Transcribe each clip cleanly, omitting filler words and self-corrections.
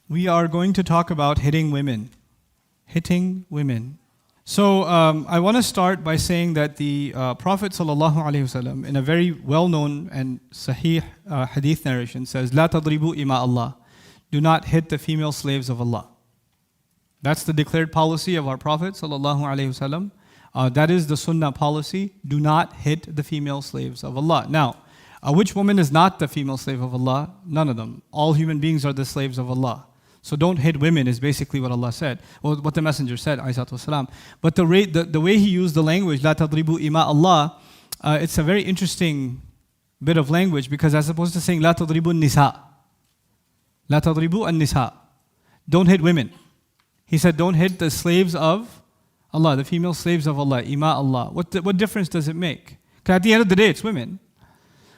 We are going to talk about hitting women. Hitting women. So I want to start by saying that the Prophet ﷺ, in a very well-known and sahih hadith narration, says, "La tadribu ima Allah." Do not hit the female slaves of Allah. That's the declared policy of our Prophet ﷺ. That is the sunnah policy. Do not hit the female slaves of Allah. Now, which woman is not the female slave of Allah? None of them. All human beings are the slaves of Allah. So don't hit women is basically what Allah said, or what the Messenger said, ﷺ. But the way he used the language, "La tadribu ima Allah," it's a very interesting bit of language, because as opposed to saying "La tadribu nisa," "La tadribu an-nisa," don't hit women. He said, don't hit the slaves of Allah, the female slaves of Allah, ima Allah. What difference does it make? Because at the end of the day, it's women.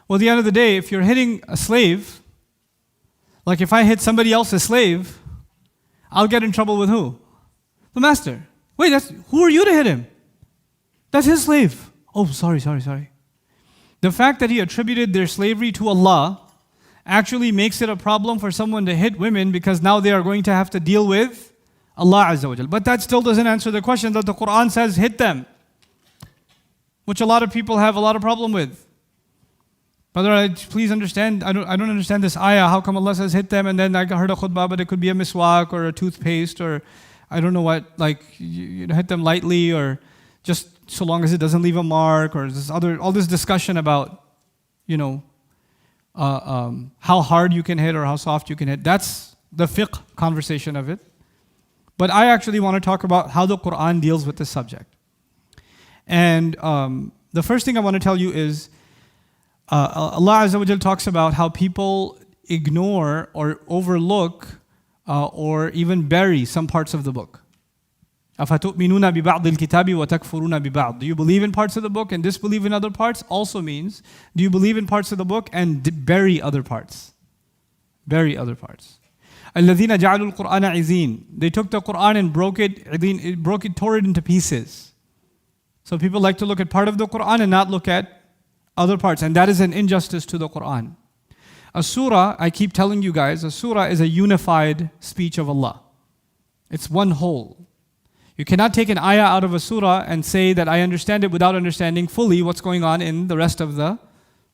Well, at the end of the day, if you're hitting a slave, like if I hit somebody else's slave, I'll get in trouble with who? The master. Wait, who are you to hit him? That's his slave. Oh, sorry. The fact that he attributed their slavery to Allah actually makes it a problem for someone to hit women, because now they are going to have to deal with Allah Azza wa Jal. But that still doesn't answer the question that the Quran says hit them, which a lot of people have a lot of problem with. Brother, please understand, I don't understand this ayah. How come Allah says hit them, and then I heard a khutbah, but it could be a miswak or a toothpaste or I don't know what, like you hit them lightly or just so long as it doesn't leave a mark, or all this discussion about, how hard you can hit or how soft you can hit. That's the fiqh conversation of it. But I actually want to talk about how the Quran deals with this subject. And the first thing I want to tell you is, Allah Azza wa Jal talks about how people ignore or overlook or even bury some parts of the book. أَفَتُؤْمِنُونَ بِبَعْضِ الْكِتَابِ وَتَكْفُرُونَ بِبَعْضِ. Do you believe in parts of the book and disbelieve in other parts? Also means, do you believe in parts of the book and bury other parts? Bury other parts. الَّذِينَ جَعَلُوا الْقُرْآنَ عِزِينَ. They took the Quran and tore it into pieces. So people like to look at part of the Quran and not look at other parts, and that is an injustice to the Quran. A surah, I keep telling you guys, a surah is a unified speech of Allah. It's one whole. You cannot take an ayah out of a surah and say that I understand it without understanding fully what's going on in the rest of the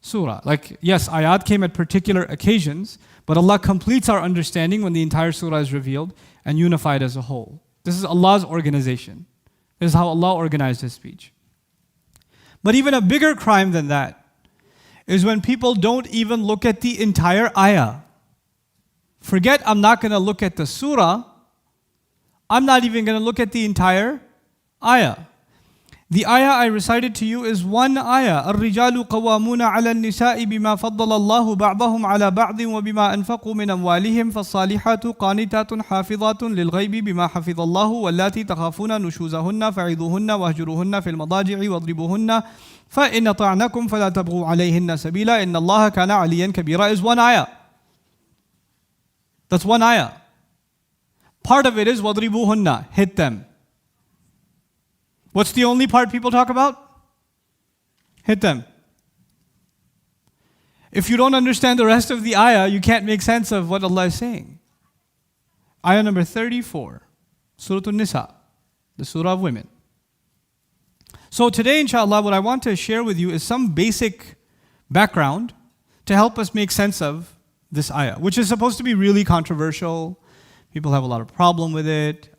surah. Like, yes, ayat came at particular occasions, but Allah completes our understanding when the entire surah is revealed and unified as a whole. This is Allah's organization. This is how Allah organized His speech. But even a bigger crime than that is when people don't even look at the entire ayah. Forget, I'm not going to look at the surah. I'm not even going to look at the entire ayah. The ayah I recited to you is one ayah. الرِّجَالُ قَوَّامُونَ عَلَى النِّسَاءِ بِمَا فَضَّلَ اللَّهُ بَعْضَهُمْ عَلَى بَعْضٍ وَبِمَا أَنفَقُوا مِنْ أَمْوَالِهِمْ فَالصَّالِحَاتُ قَانِتَاتٌ حَافِظَاتٌ لِلْغَيْبِ بِمَا حَفِظَ اللَّهُ وَاللَّاتِي تَخَافُونَ نُشُوزَهُنَّ فَعِظُوهُنَّ وَاهْجُرُوهُنَّ فِي الْمَضَاجِعِ وَاضْرِبُوهُنَّ فَإِنْ أَطَعْنَكُمْ فَلَا تَبْغُوا عَلَيْهِنَّ سَبِيلًا إِنَّ اللَّهَ كَانَ عَلِيًّا كَبِيرًا is one ayah. That's one ayah. Part of it is وَاضْرِبُوهُنَّ, hit them. What's the only part people talk about? Hit them. If you don't understand the rest of the ayah, you can't make sense of what Allah is saying. Ayah number 34, Surah An-Nisa, the Surah of Women. So today, inshallah, what I want to share with you is some basic background to help us make sense of this ayah, which is supposed to be really controversial. People have a lot of problem with it.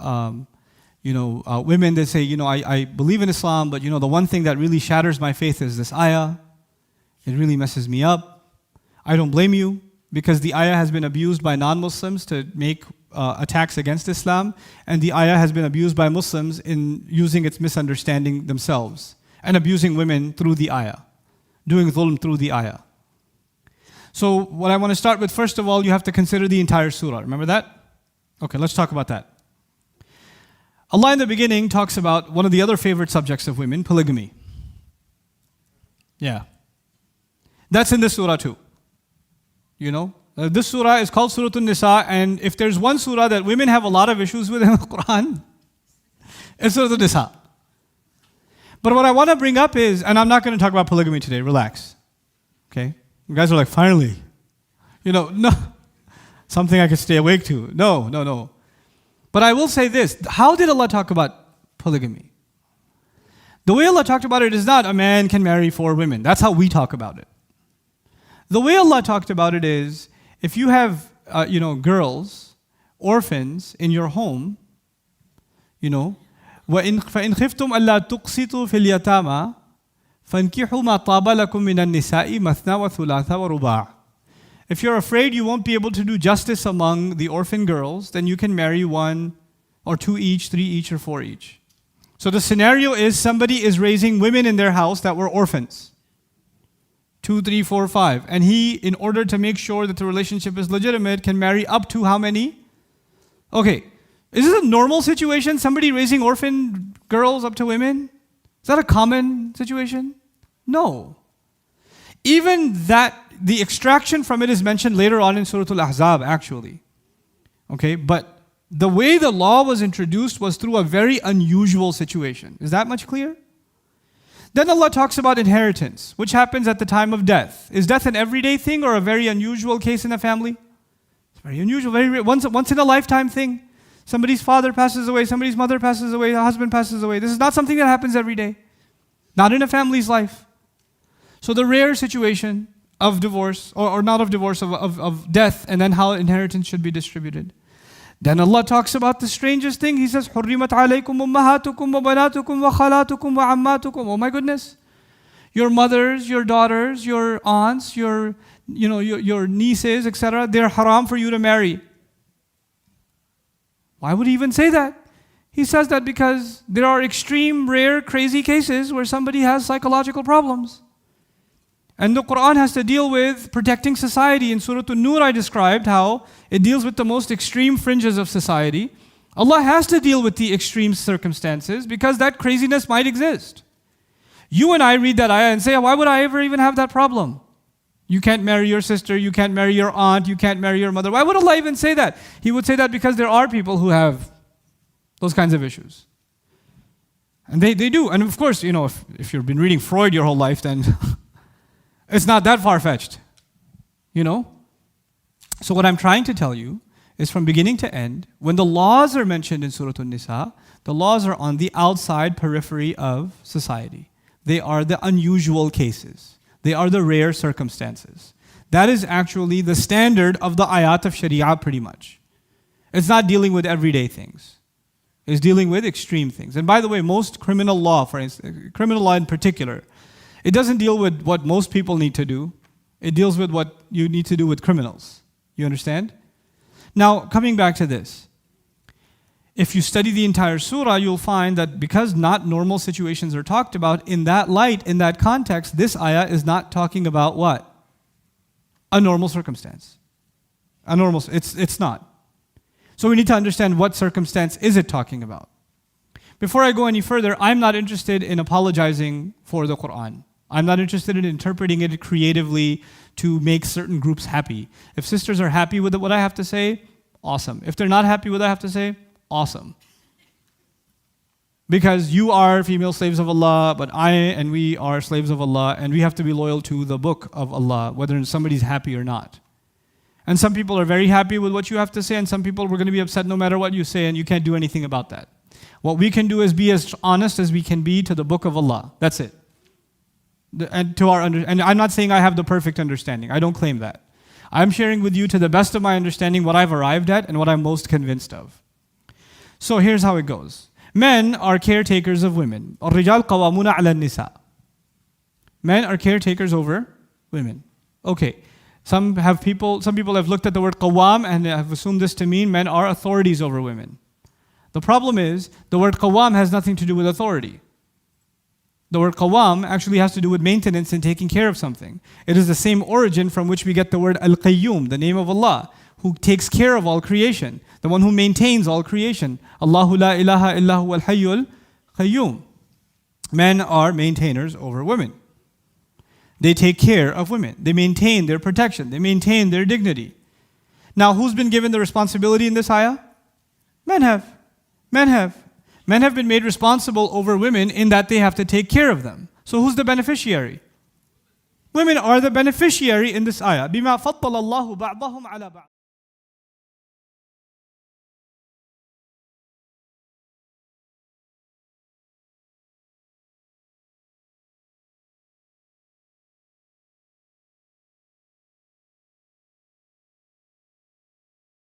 Women, they say, I believe in Islam, but the one thing that really shatters my faith is this ayah. It really messes me up. I don't blame you, because the ayah has been abused by non-Muslims to make attacks against Islam, and the ayah has been abused by Muslims in using its misunderstanding themselves and abusing women through the ayah, doing dhulm through the ayah. So what I want to start with, first of all, you have to consider the entire surah. Remember that? Okay, let's talk about that. Allah in the beginning talks about one of the other favorite subjects of women, polygamy. Yeah. That's in this surah too. This surah is called Surah An-Nisa, and if there's one surah that women have a lot of issues with in the Quran, it's Surah An-Nisa. But what I want to bring up is, and I'm not going to talk about polygamy today, relax. Okay? You guys are like, finally. No. something I could stay awake to. No, no, no. But I will say this. How did Allah talk about polygamy? The way Allah talked about it is not a man can marry 4 women. That's how we talk about it. The way Allah talked about it is, if you have, girls, orphans in your home, فَإِنْ خِفْتُمْ أَلَّا تُقْسِطُوا فِي الْيَتَامَى فَانْكِحُوا مَا طَابَ لَكُم مِّنَ النِّسَاءِ مَثْنَى وَثُلَاثَ وَرُبَاعَ. If you're afraid you won't be able to do justice among the orphan girls, then you can marry 1 or 2 each, 3 each, or 4 each. So the scenario is somebody is raising women in their house that were orphans. 2, 3, 4, 5. And he, in order to make sure that the relationship is legitimate, can marry up to how many? Okay. Is this a normal situation? Somebody raising orphan girls up to women? Is that a common situation? No. Even that, the extraction from it is mentioned later on in Surah Al-Ahzab, actually. Okay, but the way the law was introduced was through a very unusual situation. Is that much clear? Then Allah talks about inheritance, which happens at the time of death. Is death an everyday thing or a very unusual case in a family? It's very unusual, very once in a lifetime thing. Somebody's father passes away, somebody's mother passes away, a husband passes away. This is not something that happens every day. Not in a family's life. So the rare situation of divorce, or not of divorce, of death, and then how inheritance should be distributed. Then Allah talks about the strangest thing. He says, حُرِّمَتْ عَلَيْكُمْ أُمَّهَاتُكُمْ وَبَنَاتُكُمْ وَخَالَاتُكُمْ وَعَمَّاتُكُمْ. Oh my goodness. Your mothers, your daughters, your aunts, your nieces, etc., they're haram for you to marry. Why would he even say that? He says that because there are extreme, rare, crazy cases where somebody has psychological problems. And the Quran has to deal with protecting society. In Surah An-Nur I described how it deals with the most extreme fringes of society. Allah has to deal with the extreme circumstances because that craziness might exist. You and I read that ayah and say, why would I ever even have that problem? You can't marry your sister, you can't marry your aunt, you can't marry your mother. Why would Allah even say that? He would say that because there are people who have those kinds of issues. And they do. And of course, if you've been reading Freud your whole life, then it's not that far-fetched. So what I'm trying to tell you is from beginning to end, when the laws are mentioned in Surah An-Nisa, the laws are on the outside periphery of society. They are the unusual cases. They are the rare circumstances. That is actually the standard of the ayat of Sharia pretty much. It's not dealing with everyday things. It's dealing with extreme things. And by the way, most criminal law, for instance, criminal law in particular, it doesn't deal with what most people need to do. It deals with what you need to do with criminals. You understand? Now, coming back to this. If you study the entire surah, you'll find that because not normal situations are talked about, in that light, in that context, this ayah is not talking about what? A normal circumstance. It's not. So we need to understand what circumstance is it talking about. Before I go any further, I'm not interested in apologizing for the Quran. I'm not interested in interpreting it creatively to make certain groups happy. If sisters are happy with what I have to say, awesome. If they're not happy with what I have to say, awesome. Because you are female slaves of Allah, but I and we are slaves of Allah, and we have to be loyal to the book of Allah, whether somebody's happy or not. And some people are very happy with what you have to say, and some people are going to be upset no matter what you say, and you can't do anything about that. What we can do is be as honest as we can be to the book of Allah. That's it. And I'm not saying I have the perfect understanding. I don't claim that. I'm sharing with you to the best of my understanding what I've arrived at and what I'm most convinced of. So here's how it goes. Men are caretakers of women. الرجال قوامون على النساء. Men are caretakers over women. Okay. Some people have looked at the word qawam and have assumed this to mean men are authorities over women. The problem is, the word qawam has nothing to do with authority. The word qawam actually has to do with maintenance and taking care of something. It is the same origin from which we get the word al-qayyum, the name of Allah, who takes care of all creation, the one who maintains all creation. Allahu la ilaha illa huwa al-hayyul qayyum. Men are maintainers over women. They take care of women. They maintain their protection. They maintain their dignity. Now, who's been given the responsibility in this ayah? Men have. Men have. Men have been made responsible over women in that they have to take care of them. So who's the beneficiary? Women are the beneficiary in this ayah. بِمَا فَضَّلَ اللَّهُ بَعْضَهُمْ عَلَى بَعْضٍ.